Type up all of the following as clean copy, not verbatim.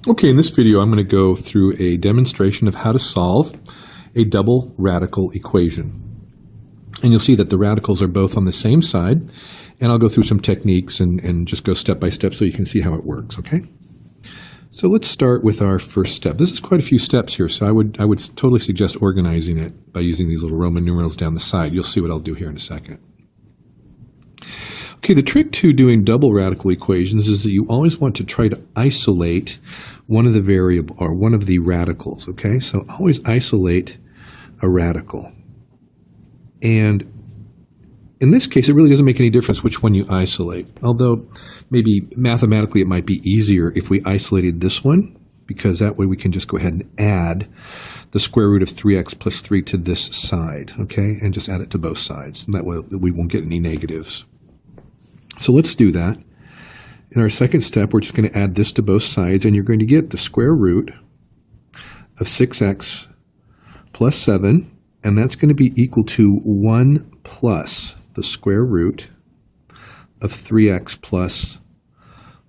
Okay, in this video I'm going to go through a demonstration of how to solve a double radical equation. And you'll see that the radicals are both on the same side, and I'll go through some techniques and just go step by step so you can see how it works, okay? So let's start with our first step. This is quite a few steps here, so I would totally suggest organizing it by using these little Roman numerals down the side. You'll see what I'll do here in a second. Okay, the trick to doing double radical equations is that you always want to try to isolate one of the variable or one of the radicals, okay? So always isolate a radical. And in this case, it really doesn't make any difference which one you isolate, although maybe mathematically it might be easier if we isolated this one, because that way we can just go ahead and add the square root of 3x plus 3 to this side, okay? And just add it to both sides, and that way we won't get any negatives. So let's do that. In our second step, we're just going to add this to both sides, and you're going to get the square root of 6x plus 7, and that's going to be equal to 1 plus the square root of 3x plus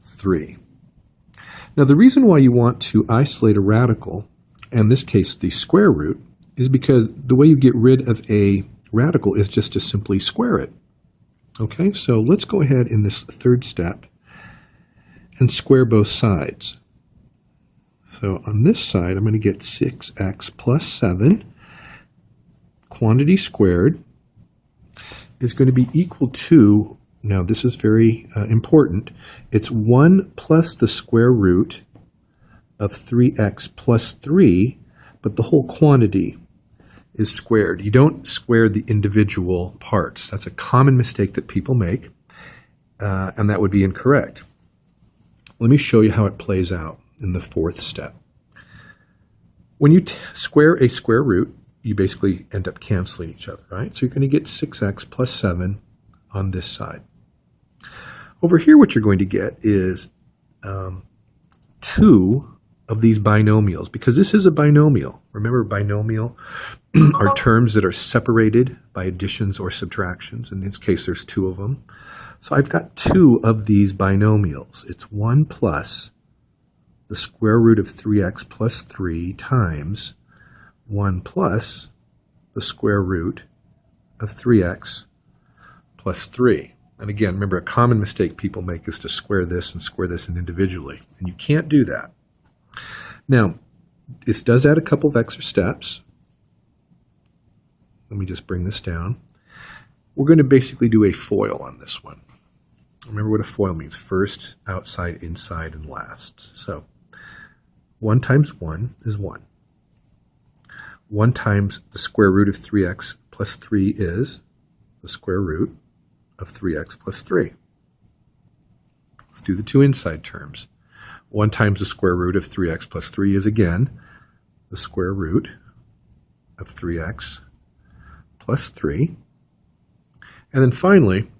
3. Now, the reason why you want to isolate a radical, in this case the square root, is because the way you get rid of a radical is just to simply square it. Okay, so let's go ahead in this third step and square both sides. So on this side, I'm going to get 6x plus 7, quantity squared, is going to be equal to, now this is very important, it's 1 plus the square root of 3x plus 3, but the whole quantity is squared. You don't square the individual parts. That's a common mistake that people make, and that would be incorrect. Let me show you how it plays out in the fourth step. When you square a square root, you basically end up canceling each other, right? So you're going to get 6x plus 7 on this side. Over here, what you're going to get is 2 of these binomials, because this is a binomial. Remember, binomial are terms that are separated by additions or subtractions. In this case, there's 2 of them. So I've got 2 of these binomials. It's 1 plus the square root of 3x plus 3 times 1 plus the square root of 3x plus 3. And again, remember, a common mistake people make is to square this and square this individually. And you can't do that. Now, this does add a couple of extra steps. Let me just bring this down. We're going to basically do a FOIL on this one. Remember what a FOIL means: first, outside, inside, and last. So 1 times 1 is 1. 1 times the square root of 3x plus 3 is the square root of 3x plus 3. Let's do the 2 inside terms. 1 times the square root of 3x plus 3 is, again, the square root of 3x plus 3. And then finally,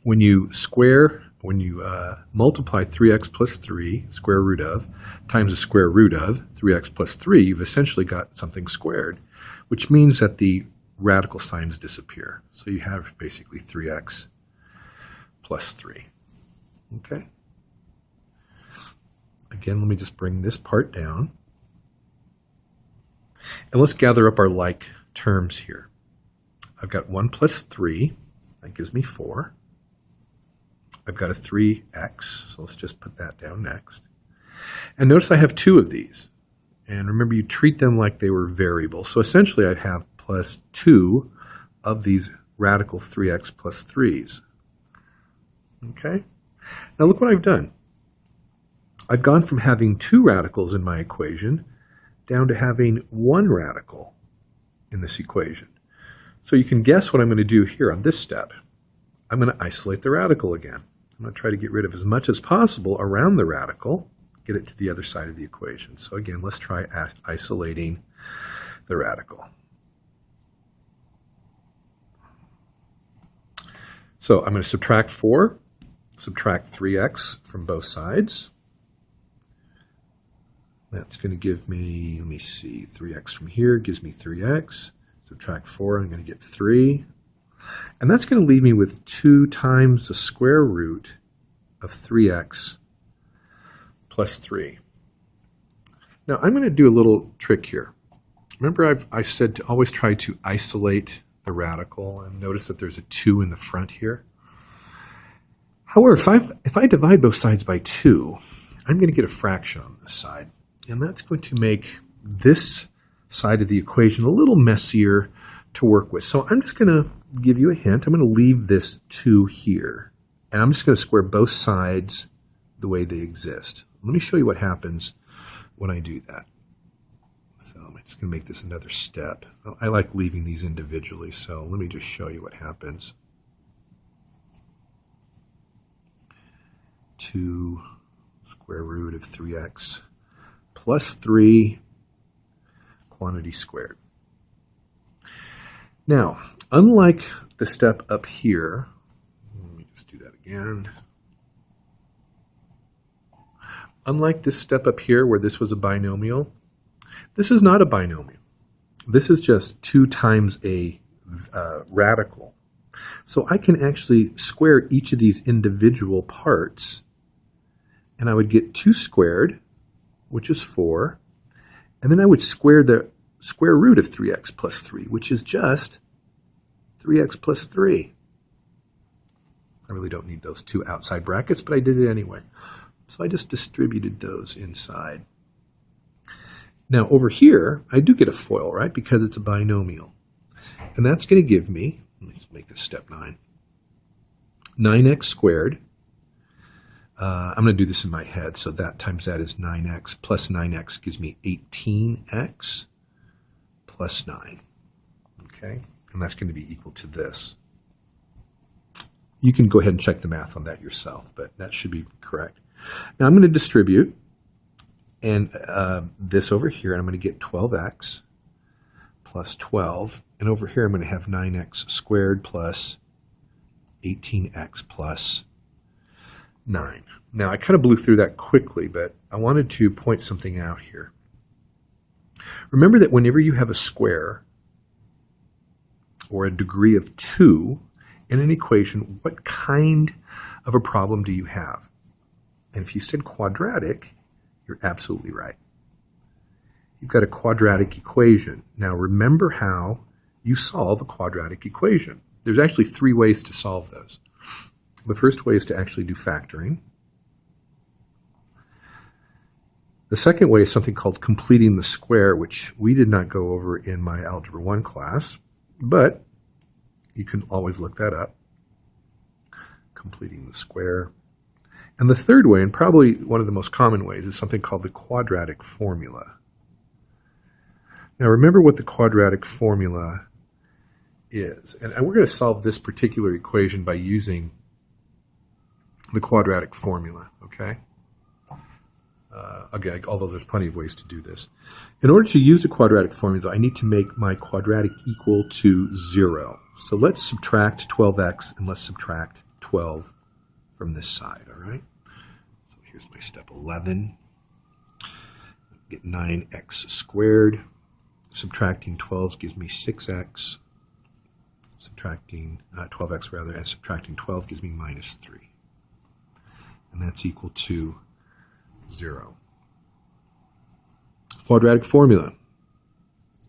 when you multiply 3x plus 3, square root of, times the square root of 3x plus 3, you've essentially got something squared, which means that the radical signs disappear. So you have basically 3x plus 3. Okay? Again, let me just bring this part down. And let's gather up our like terms here. I've got 1 plus 3. That gives me 4. I've got a 3x, so let's just put that down next. And notice I have 2 of these. And remember, you treat them like they were variables. So essentially, I'd have plus 2 of these radical 3x plus 3's. Okay? Now look what I've done. I've gone from having 2 radicals in my equation down to having 1 radical in this equation. So you can guess what I'm going to do here on this step. I'm going to isolate the radical again. I'm going to try to get rid of as much as possible around the radical, get it to the other side of the equation. So again, let's try isolating the radical. So I'm going to subtract 4, subtract 3x from both sides. That's going to give me, let me see, 3x from here gives me 3x. Subtract 4, I'm going to get 3. And that's going to leave me with 2 times the square root of 3x plus 3. Now I'm going to do a little trick here. Remember I said to always try to isolate the radical, and notice that there's a 2 in the front here. However, if I divide both sides by 2, I'm going to get a fraction on this side. And that's going to make this side of the equation a little messier to work with. So I'm just going to give you a hint. I'm going to leave this 2 here. And I'm just going to square both sides the way they exist. Let me show you what happens when I do that. So I'm just going to make this another step. I like leaving these individually, so let me just show you what happens. 2 square root of 3x plus 3 quantity squared. Now, unlike the step up here, let me just do that again. Unlike this step up here where this was a binomial, this is not a binomial. This is just 2 times a radical. So I can actually square each of these individual parts, and I would get 2 squared, which is 4, and then I would square the square root of 3x plus 3, which is just 3x plus 3. I really don't need those 2 outside brackets, but I did it anyway. So I just distributed those inside. Now over here, I do get a FOIL, right, because it's a binomial. And that's going to give me, let's make this step 9, 9x squared. I'm going to do this in my head, so that times that is 9x plus 9x gives me 18x plus 9. Okay, and that's going to be equal to this. You can go ahead and check the math on that yourself, but that should be correct. Now I'm going to distribute and this over here, and I'm going to get 12x plus 12. And over here I'm going to have 9x squared plus 18x plus 9. Now I kind of blew through that quickly, but I wanted to point something out here. Remember that whenever you have a square or a degree of 2 in an equation, what kind of a problem do you have? And if you said quadratic, you're absolutely right. You've got a quadratic equation. Now remember how you solve a quadratic equation. There's actually 3 ways to solve those. The first way is to actually do factoring. The second way is something called completing the square, which we did not go over in my Algebra 1 class, but you can always look that up. Completing the square. And the third way, and probably one of the most common ways, is something called the quadratic formula. Now remember what the quadratic formula is. And we're going to solve this particular equation by using the quadratic formula, okay? Again, although there's plenty of ways to do this. In order to use the quadratic formula, I need to make my quadratic equal to 0. So let's subtract 12x and let's subtract 12 from this side, all right? So here's my step 11. Get 9x squared. Subtracting 12 gives me 6x. Subtracting 12x rather, and subtracting 12 gives me minus 3. And that's equal to 0. Quadratic formula.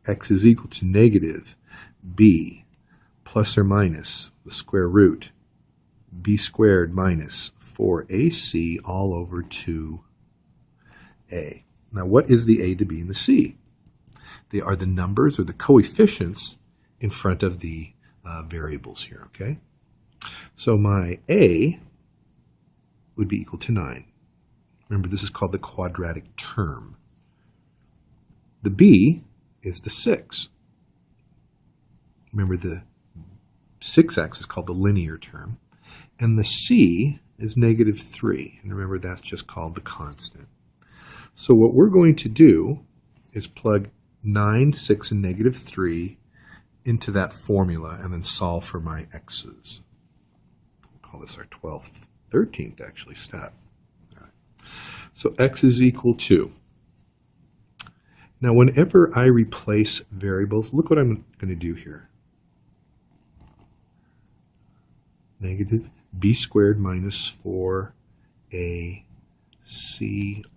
X is equal to negative b plus or minus the square root b squared minus 4ac all over 2a. Now what is the a, the b, and the c? They are the numbers or the coefficients in front of the variables here, okay? So my a would be equal to 9. Remember, this is called the quadratic term. The b is the 6. Remember, the 6x is called the linear term. And the c is negative 3. And remember, that's just called the constant. So what we're going to do is plug 9, 6, and negative 3 into that formula and then solve for my x's. We'll call this our 12th, 13th actually step. All right. So x is equal to. Now whenever I replace variables, look what I'm going to do here. Negative b squared minus 4ac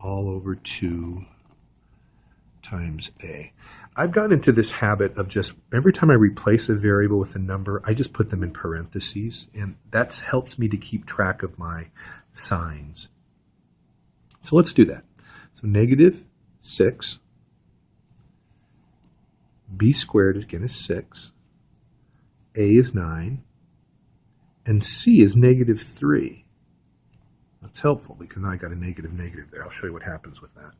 all over 2 times a. I've gotten into this habit of just every time I replace a variable with a number, I just put them in parentheses, and that helps me to keep track of my signs. So let's do that. So negative 6, b squared is again is 6, a is 9, and c is negative 3. That's helpful because now I got a negative there. I'll show you what happens with that.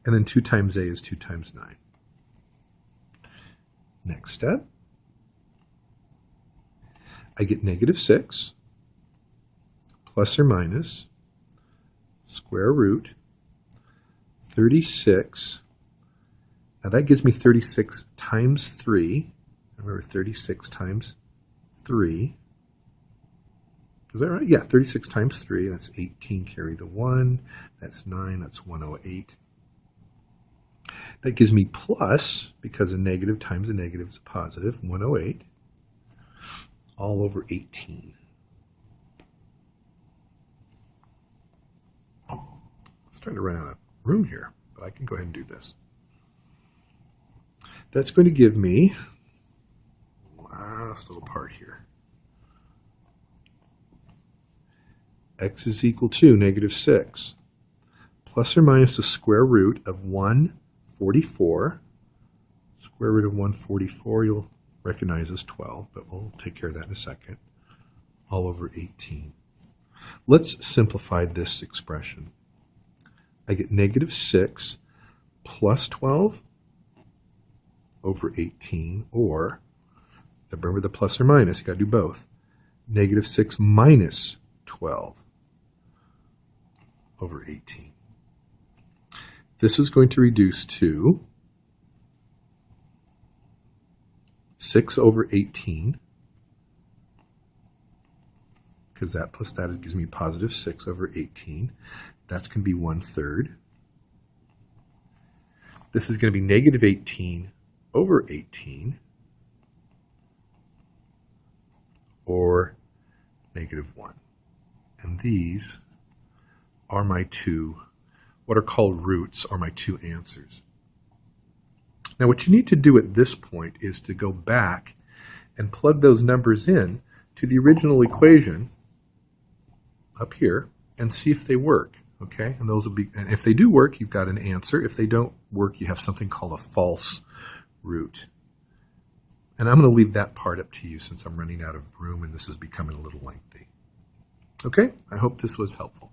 And then 2 times a is 2 times 9. Next step, I get negative 6 plus or minus square root 36. Now that gives me 36 times 3. Remember 36 times 3. Is that right? Yeah, 36 times 3, that's 18, carry the 1. That's 9, that's 108. That gives me plus, because a negative times a negative is a positive, 108, all over 18. I'm starting to run out of room here, but I can go ahead and do this. That's going to give me last little part here. X is equal to negative 6 plus or minus the square root of 144. Square root of 144 you'll recognize as 12, but we'll take care of that in a second. All over 18. Let's simplify this expression. I get negative 6 plus 12 over 18, or, remember the plus or minus, you got to do both. Negative 6 minus 12 over 18. This is going to reduce to 6 over 18, because that plus that gives me positive 6 over 18. That's going to be 1/3. This is going to be negative 18 over 18, or negative 1. And these are my two, what are called roots, are my two answers. Now what you need to do at this point is to go back and plug those numbers in to the original equation up here and see if they work. Okay, and those will be, and if they do work, you've got an answer. If they don't work, you have something called a false root. And I'm going to leave that part up to you since I'm running out of room and this is becoming a little lengthy. Okay, I hope this was helpful.